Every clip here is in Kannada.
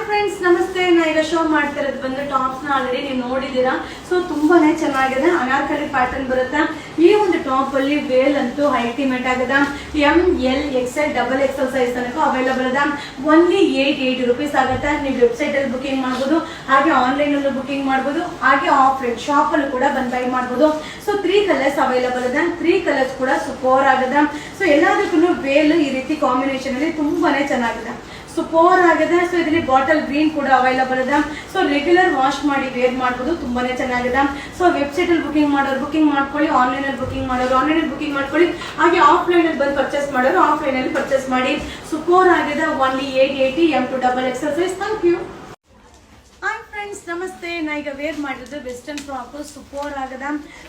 ಫ್ರೆಂಡ್ಸ್ ನಮಸ್ತೆ. ನಾ ಈಗ ಶೋ ಮಾಡ್ತಾ ಇರೋದು ಬಂದು ಟಾಪ್ಸ್ ನ ಆಲ್ರೆಡಿ ನೀವು ನೋಡಿದೀರಾ. ಸೊ ತುಂಬಾನೇ ಚೆನ್ನಾಗಿದೆ, ಅನಾರ್ಕಲಿ ಪ್ಯಾಟರ್ನ್ ಬರುತ್ತೆ. ಈ ಒಂದು ಟಾಪ್ ಅಲ್ಲಿ ವೇಲ್ ಅಂತೂ ಅಲ್ಟಿಮೇಟ್ ಆಗದ. ML XL XXL ಸೈಜ್ ತನಕ ಅವೈಲಬಲ್ ಅದ. ಓನ್ಲಿ 880 ರೂಪೀಸ್ ಆಗುತ್ತೆ. ನೀವು ವೆಬ್ಸೈಟ್ ಅಲ್ಲಿ ಬುಕಿಂಗ್ ಮಾಡಬಹುದು, ಹಾಗೆ ಆನ್ಲೈನ್ ಅಲ್ಲೂ ಬುಕಿಂಗ್ ಮಾಡಬಹುದು, ಹಾಗೆ ಆಫ್ಲೈನ್ ಶಾಪ್ ಅಲ್ಲೂ ಕೂಡ ಬಂದು ಬೈ ಮಾಡಬಹುದು. ಸೊ 3 ಕಲರ್ಸ್ ಅವೈಲಬಲ್ ಅದ. 3 ಕಲರ್ಸ್ ಕೂಡ ಸೂಪರ್ ಆಗದ. ಸೊ ಎಲ್ಲದಕ್ಕೂ ವೇಲ್ ಈ ರೀತಿ ಕಾಂಬಿನೇಷನ್ ಅಲ್ಲಿ ತುಂಬಾನೇ ಚೆನ್ನಾಗಿದೆ, ಸೂಪರ್ ಆಗಿದೆ. ಸೊ ಇದರಲ್ಲಿ ಬಾಟಲ್ ಗ್ರೀನ್ ಕೂಡ ಅವೈಲಬಲ್ ಇದೆ. ಸೊ ರೆಗ್ಯುಲರ್ ವಾಶ್ ಮಾಡಿ ವೇರ್ ಮಾಡಬಹುದು, ತುಂಬಾನೇ ಚೆನ್ನಾಗಿದೆ. ಸೊ ವೆಬ್ಸೈಟ್ ಅಲ್ಲಿ ಬುಕಿಂಗ್ ಮಾಡೋರು ಬುಕಿಂಗ್ ಮಾಡ್ಕೊಳ್ಳಿ, ಆನ್ಲೈನ್ ಅಲ್ಲಿ ಬುಕಿಂಗ್ ಮಾಡೋರು ಆನ್ಲೈನ್ ಅಲ್ಲಿ ಬುಕಿಂಗ್ ಮಾಡ್ಕೊಳ್ಳಿ, ಹಾಗೆ ಆಫ್ಲೈನ್ ಅಲ್ಲಿ ಬಂದು ಪರ್ಚೇಸ್ ಮಾಡೋರು ಆಫ್ಲೈನ್ ಅಲ್ಲಿ ಪರ್ಚೇಸ್ ಮಾಡಿ. ಸೂಪರ್ ಆಗಿದೆ. Only 880 M2XXL size. Thank you. Hi friends ನಮಸ್ತೆ. ನಾ ಈಗ ವೇರ್ ಮಾಡಿರೋದು ವೆಸ್ಟರ್ನ್ ಫ್ರಾಕ್, ಸೂಪರ್ ಆಗದ.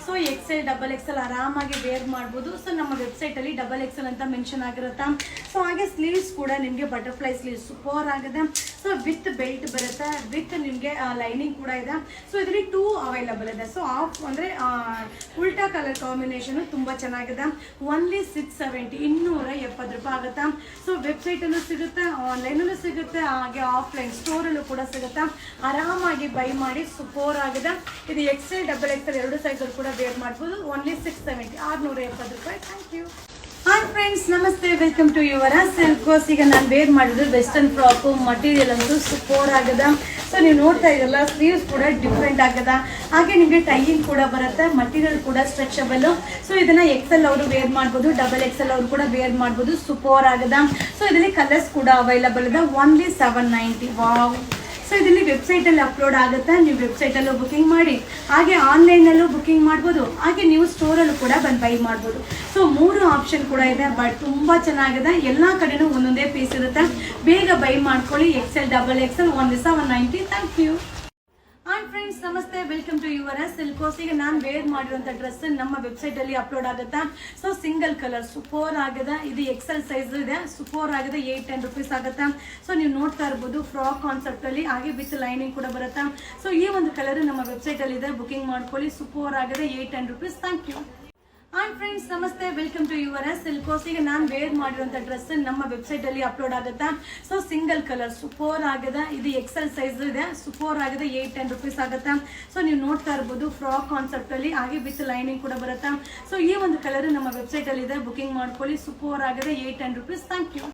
ಸೊ XL XXL ಆರಾಮಾಗಿ ವೇರ್ ಮಾಡ್ಬೋದು. ಸೊ ನಮ್ಮ ವೆಬ್ಸೈಟ್ ಅಲ್ಲಿ XXL ಅಂತ ಮೆನ್ಷನ್ ಆಗಿರುತ್ತೆ. ಸೊ ಹಾಗೆ ಸ್ಲೀವ್ಸ್ ಕೂಡ ನಿಮಗೆ ಬಟರ್ಫ್ಲೈ ಸ್ಲೀವ್ಸ್ ಸೂಪರ್ ಆಗಿದೆ. ಸೊ ವಿತ್ ಬೆಲ್ಟ್ ಬರುತ್ತೆ, ವಿತ್ ನಿಮಗೆ ಲೈನಿಂಗ್ ಕೂಡ ಇದೆ. ಸೊ ಇದರಲ್ಲಿ 2 ಅವೈಲಬಲ್ ಇದೆ. ಸೊ ಆಫ್ ಅಂದ್ರೆ ಉಲ್ಟಾ ಕಲರ್ ಕಾಂಬಿನೇಷನ್ ತುಂಬಾ ಚೆನ್ನಾಗಿದೆ. ಓನ್ಲಿ 670 270 ರೂಪಾಯಿ ಆಗುತ್ತೆ. ಸೊ ವೆಬ್ಸೈಟ್ ಅಲ್ಲೂ ಸಿಗುತ್ತೆ, ಆನ್ಲೈನ್ ಅಲ್ಲೂ ಸಿಗುತ್ತೆ, ಹಾಗೆ ಆಫ್ಲೈನ್ ಸ್ಟೋರ್ ಅಲ್ಲೂ ಕೂಡ ಸಿಗುತ್ತೆ. ಆರಾಮಾಗಿ ಬೈ ಮಾಡಿ, ಸೂಪರ್ ಆಗಿದೆ. ಇದು XL XXL ಎರಡು ಸೈಜ್ ಕೂಡ ವೇರ್ ಮಾಡಬಹುದು. ಓನ್ಲಿ 670 670 ರೂಪಾಯಿ. Thank you. ಹಾಯ್ ಫ್ರೆಂಡ್ಸ್ ನಮಸ್ತೆ, ವೆಲ್ಕಮ್ ಟು ಯುವರ ಸಿಲ್ಕೋಸ್. ಈಗ ನಾನು ವೇರ್ ಮಾಡಿದ್ದು ವೆಸ್ಟರ್ನ್ ಫ್ರಾಕ್. ಮಟೀರಿಯಲ್ ಅಂತೂ ಸೂಪರ್ ಆಗದ. ಸೊ ನೀವು ನೋಡ್ತಾ ಇರಲ್ಲ, ಸ್ಲೀವ್ಸ್ ಕೂಡ ಡಿಫ್ರೆಂಟ್ ಆಗದ, ಹಾಗೆ ನಿಮಗೆ ಟೈಯಿಂಗ್ ಕೂಡ ಬರುತ್ತೆ. ಮಟೀರಿಯಲ್ ಕೂಡ ಸ್ಟ್ರೆಚಬಲ್. ಸೊ ಇದನ್ನ XL ಅವರು ವೇರ್ ಮಾಡ್ಬೋದು, XXL ಅವರು ಕೂಡ ವೇರ್ ಮಾಡ್ಬೋದು. ಸೂಪರ್ ಆಗದ. ಸೊ ಇದರಲ್ಲಿ ಕಲರ್ಸ್ ಕೂಡ ಅವೈಲಬಲ್ ಇದೆ. ಓನ್ಲಿ 790. ವಾವ್. ಸೊ ಇದರಲ್ಲಿ ವೆಬ್ಸೈಟ್ ಅಲ್ಲಿ ಅಪ್ಲೋಡ್ ಆಗುತ್ತೆ. ನೀವು ವೆಬ್ಸೈಟ್ ಅಲ್ಲೂ ಬುಕಿಂಗ್ ಮಾಡಿ, ಹಾಗೆ ಆನ್ಲೈನ್ ಅಲ್ಲೂ ಬುಕಿಂಗ್ ಮಾಡ್ಬೋದು, ಹಾಗೆ ನೀವು ಸ್ಟೋರ್ ಅಲ್ಲೂ ಕೂಡ ಬಂದು ಬೈ ಮಾಡ್ಬೋದು. ಸೊ 3 ಆಪ್ಷನ್ ಕೂಡ ಇದೆ. ಬಟ್ ತುಂಬಾ ಚೆನ್ನಾಗಿದೆ. ಎಲ್ಲಾ ಕಡೆನೂ ಒಂದೊಂದೇ ಪೀಸ್ ಇರುತ್ತೆ. ಬೇಗ ಬೈ ಮಾಡ್ಕೊಳ್ಳಿ. XL XXL only 790. Thank you. Hi friends ನಮಸ್ತೆ, ವೆಲ್ಕಮ್ ಟು ಯುವರ ಸಿಲ್ಕೋಸ್. ಈಗ ನಾನು ವೇರ್ ಮಾಡಿರುವಂತ ಡ್ರೆಸ್ ನಮ್ಮ ವೆಬ್ಸೈಟ್ ಅಲ್ಲಿ ಅಪ್ಲೋಡ್ ಆಗುತ್ತಾ. ಸೊ ಸಿಂಗಲ್ ಕಲರ್ ಸೂಪರ್ ಆಗಿದೆ. ಇದು XL ಸೈಜ್ ಇದೆ, ಸೂಪರ್ ಆಗಿದೆ. 810 ರೂಪೀಸ್ ಆಗುತ್ತೆ. ಸೊ ನೀವು ನೋಡ್ತಾ ಇರ್ಬೋದು, ಫ್ರಾಕ್ ಕಾನ್ಸೆಪ್ಟ್ ಅಲ್ಲಿ, ಹಾಗೆ ವಿತ್ ಲೈನಿಂಗ್ ಕೂಡ ಬರುತ್ತೆ. ಸೊ ಈ ಒಂದು ಕಲರ್ ನಮ್ಮ ವೆಬ್ಸೈಟ್ ಅಲ್ಲಿ ಇದೆ, ಬುಕಿಂಗ್ ಮಾಡ್ಕೊಳ್ಳಿ. ಸೂಪರ್ ಆಗಿದೆ. 810 rupees. Thank you. Hi friends ನಮಸ್ತೆ, ವೆಲ್ಕಮ್ ಟು ಯುವರ ಸಿಲ್ಕೋಸ್. ಈಗ ನಾನು ವೇರ್ ಮಾಡಿರುವಂತ ಡ್ರೆಸ್ ನಮ್ಮ ವೆಬ್ಸೈಟ್ ಅಲ್ಲಿ ಅಪ್ಲೋಡ್ ಆಗುತ್ತಾ. ಸೊ ಸಿಂಗಲ್ ಕಲರ್ ಸೂಪರ್ ಆಗಿದೆ. ಇದು XL ಸೈಜ್ ಇದೆ, ಸೂಪರ್ ಆಗಿದೆ. 810 ರೂಪೀಸ್ ಆಗುತ್ತೆ. ಸೊ ನೀವು ನೋಡ್ತಾ ಇರ್ಬೋದು, ಫ್ರಾಕ್ ಕಾನ್ಸೆಪ್ಟ್ ಅಲ್ಲಿ, ಹಾಗೆ ವಿತ್ ಲೈನಿಂಗ್ ಕೂಡ ಬರುತ್ತೆ. ಸೊ ಈ ಒಂದು ಕಲರ್ ನಮ್ಮ ವೆಬ್ಸೈಟ್ ಅಲ್ಲಿ ಇದೆ, ಬುಕಿಂಗ್ ಮಾಡ್ಕೊಳ್ಳಿ. ಸೂಪರ್ ಆಗಿದೆ. 810 ರೂಪೀಸ್. Thank you.